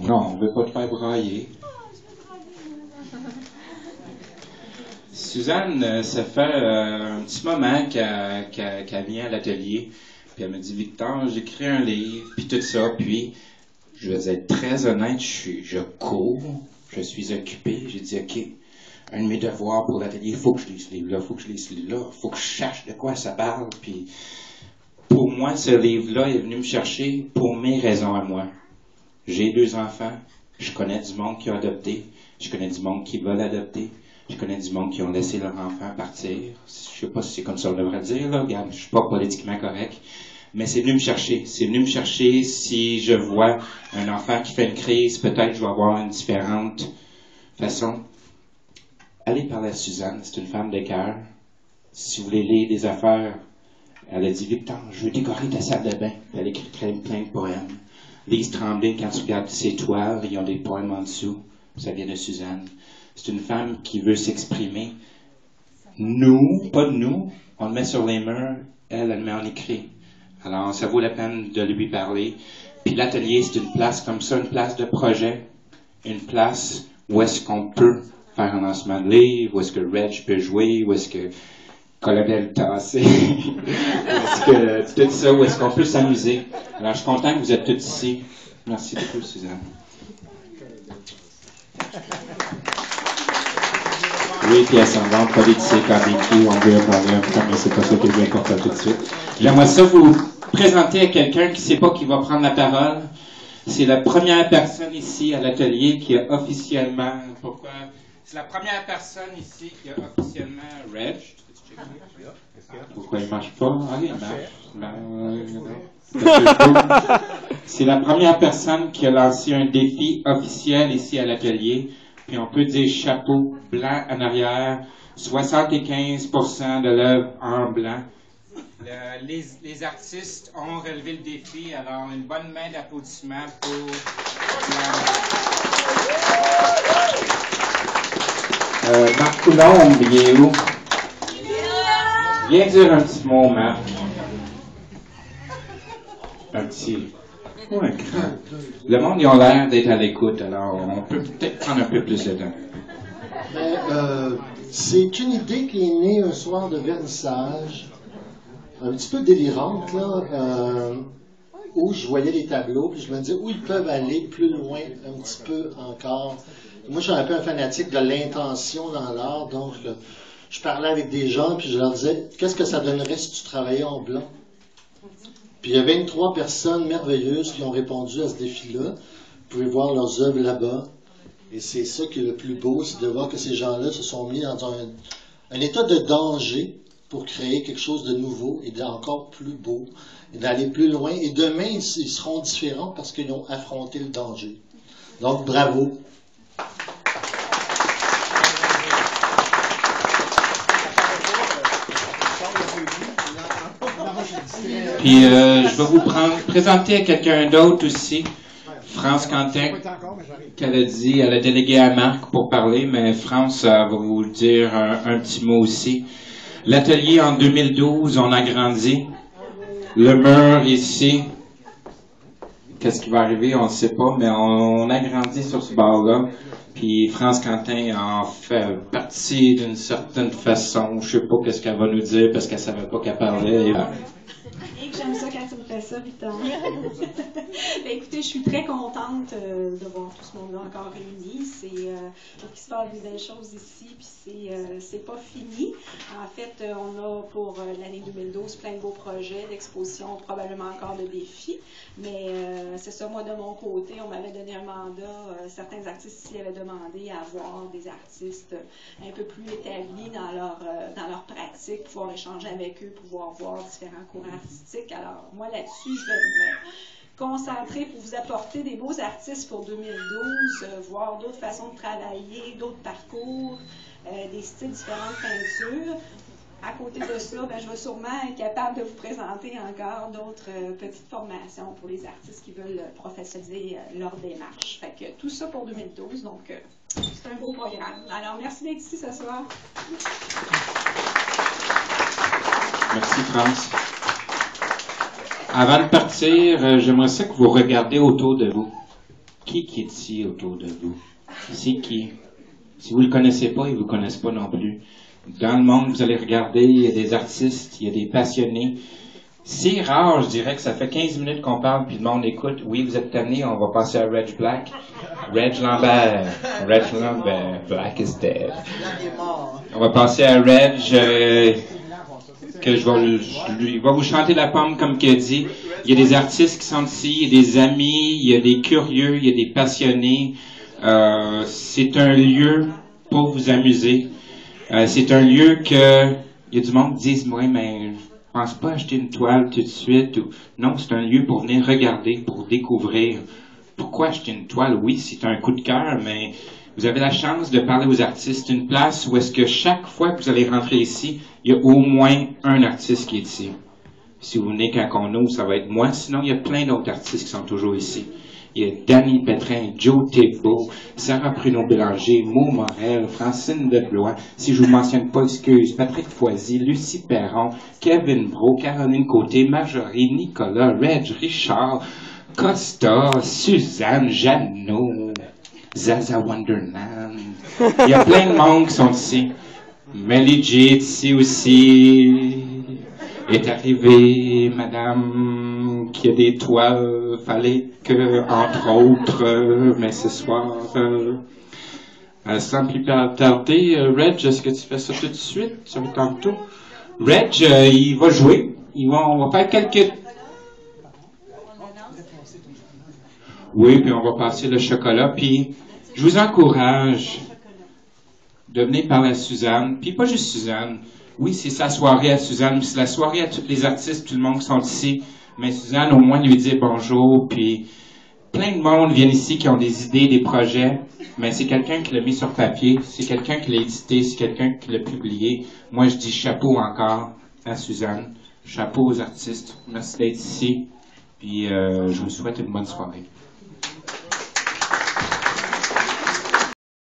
Non, on ne veut pas te faire brailler. Suzanne, ça fait un petit moment qu'elle vient à l'atelier, puis elle me dit, Victor, j'écris un livre, puis tout ça, puis je vais être très honnête, je cours, je suis occupé, j'ai dit, OK, un de mes devoirs pour l'atelier, il faut que je lise ce livre-là, il faut que je lise ce livre-là, il faut que je cherche de quoi ça parle, puis pour moi, ce livre-là est venu me chercher pour mes raisons à moi. J'ai 2 enfants, je connais du monde qui a adopté, je connais du monde qui veulent adopter, je connais du monde qui ont laissé leur enfant partir. Je sais pas si c'est comme ça on devrait dire, là, regarde, je suis pas politiquement correct, mais c'est venu me chercher. C'est venu me chercher si je vois un enfant qui fait une crise, peut-être je vais avoir une différente façon. Allez parler à Suzanne, c'est une femme de cœur. Si vous voulez lire des affaires, elle a dit, Victor, je veux décorer ta salle de bain. Elle écrit plein de poèmes. Lise Tremblay, quand tu regardes ses toiles, ils ont des poèmes en dessous. Ça vient de Suzanne. C'est une femme qui veut s'exprimer. Nous, pas de nous, on le met sur les murs, elle le met en écrit. Alors, ça vaut la peine de lui parler. Puis l'atelier, c'est une place comme ça, une place de projet, une place où est-ce qu'on peut faire un lancement de livre, où est-ce que Reg peut jouer, où est-ce que Colonel Tassé, où est-ce que tout ça, où est-ce qu'on peut s'amuser. Alors, je suis content que vous êtes tous ici. Merci beaucoup, Suzanne. Oui, puis ascendante politique en vécu, on veut en parler un peu, mais c'est pas ça que je vais porter tout de suite. J'aimerais ça vous présenter à quelqu'un qui ne sait pas qui va prendre la parole. C'est la première personne ici à l'atelier qui a officiellement... Pourquoi? C'est la première personne ici qui a officiellement... Reg? Pourquoi il ne marche pas? Ah, il marche. C'est la première personne qui a lancé un défi officiel ici à l'atelier. Puis on peut dire chapeau blanc en arrière, 75% de l'œuvre en blanc. Les artistes ont relevé le défi, alors une bonne main d'applaudissements pour Marc Coulombe, il est où? Viens dire un petit mot, Marc. Un petit... Oh, un grand. Le monde, ils ont l'air d'être à l'écoute, alors on peut peut-être prendre un peu plus de temps. C'est une idée qui est née un soir de vernissage, un petit peu délirante, là, où je voyais les tableaux, puis je me disais où ils peuvent aller plus loin, un petit peu encore. Moi, je suis un peu un fanatique de l'intention dans l'art, donc je parlais avec des gens, puis je leur disais, qu'est-ce que ça donnerait si tu travaillais en blanc? Puis il y a 23 personnes merveilleuses qui ont répondu à ce défi-là. Vous pouvez voir leurs œuvres là-bas. Et c'est ça qui est le plus beau, c'est de voir que ces gens-là se sont mis dans un état de danger pour créer quelque chose de nouveau et d'encore plus beau, et d'aller plus loin. Et demain, ils seront différents parce qu'ils ont affronté le danger. Donc, bravo. Puis je vais vous présenter à quelqu'un d'autre aussi, France Quentin, qu'elle a dit, elle a délégué à Marc pour parler, mais France va vous dire un petit mot aussi. L'atelier en 2012, on a grandi. Le mur ici, qu'est-ce qui va arriver, on ne sait pas, mais on a grandi sur ce bord-là. Puis France Quentin en fait partie d'une certaine façon. Je sais pas qu'est-ce qu'elle va nous dire parce qu'elle savait pas qu'elle parlait. J'aime ça quand tu me fais ça, Victor. Écoutez, je suis très contente de voir tout ce monde-là encore réuni. Il se passe des belles choses ici, puis c'est pas fini. En fait, on a pour l'année 2012 plein de beaux projets d'exposition, probablement encore de défis. Mais c'est ça, moi de mon côté, on m'avait donné un mandat. Certains artistes ici avaient demandé à avoir des artistes un peu plus établis dans leur pratique, pouvoir échanger avec eux, pouvoir voir différents courants artistiques. Alors, moi, là-dessus, je vais me concentrer pour vous apporter des beaux artistes pour 2012, voir d'autres façons de travailler, d'autres parcours, des styles différents de peinture. À côté de ça, je vais sûrement être capable de vous présenter encore d'autres petites formations pour les artistes qui veulent professionnaliser leur démarche. Fait que tout ça pour 2012, donc c'est un beau beau programme. Alors, merci d'être ici ce soir. Merci, France. Avant de partir, j'aimerais ça que vous regardiez autour de vous. Qui est ici autour de vous? C'est qui? Si vous ne le connaissez pas, ils ne vous connaissent pas non plus. Dans le monde, vous allez regarder, il y a des artistes, il y a des passionnés. C'est rare, je dirais que ça fait 15 minutes qu'on parle, puis le monde écoute. Oui, vous êtes tanné, on va passer à Reg Black. Reg Lambert. Reg Lambert. Black is dead. On va passer à Reg, que il va vous chanter la pomme comme qu'il a dit. Il y a des artistes qui sont ici, il y a des amis, il y a des curieux, il y a des passionnés. C'est un lieu pour vous amuser. C'est un lieu que il y a du monde qui disent, moi, mais je pense pas acheter une toile tout de suite. Non, c'est un lieu pour venir regarder, pour découvrir. Pourquoi acheter une toile? Oui, c'est un coup de cœur, mais vous avez la chance de parler aux artistes. Une place où est-ce que chaque fois que vous allez rentrer ici, il y a au moins un artiste qui est ici. Si vous venez quand on ouvre, ça va être moi. Sinon, il y a plein d'autres artistes qui sont toujours ici. Il y a Danny Pétrin, Joe Thébault, Sarah Pruneau-Bélanger, Mo Morel, Francine Deblois, si je vous mentionne pas, excuse, Patrick Foisy, Lucie Perron, Kevin Bro, Caroline Côté, Marjorie, Nicolas, Reg, Richard, Costa, Suzanne, Jeannot, Zaza Wonderland. Il y a plein de monde qui sont ici. Melly J ici aussi. Est arrivée, madame, qui a des toiles, fallait que, entre autres, mais ce soir, sans plus tarder, Reg, est-ce que tu fais ça tout de suite? Ça va tantôt. Reg, il va jouer. On va faire quelques... Oui, puis on va passer le chocolat, puis je vous encourage de venir parler à Suzanne, puis pas juste Suzanne. Oui, c'est sa soirée à Suzanne, mais c'est la soirée à tous les artistes, tout le monde qui sont ici. Mais Suzanne, au moins, lui dit bonjour, puis plein de monde viennent ici qui ont des idées, des projets, mais c'est quelqu'un qui l'a mis sur papier, c'est quelqu'un qui l'a édité, c'est quelqu'un qui l'a publié. Moi, je dis chapeau encore à Suzanne, chapeau aux artistes. Merci d'être ici, puis je vous souhaite une bonne soirée.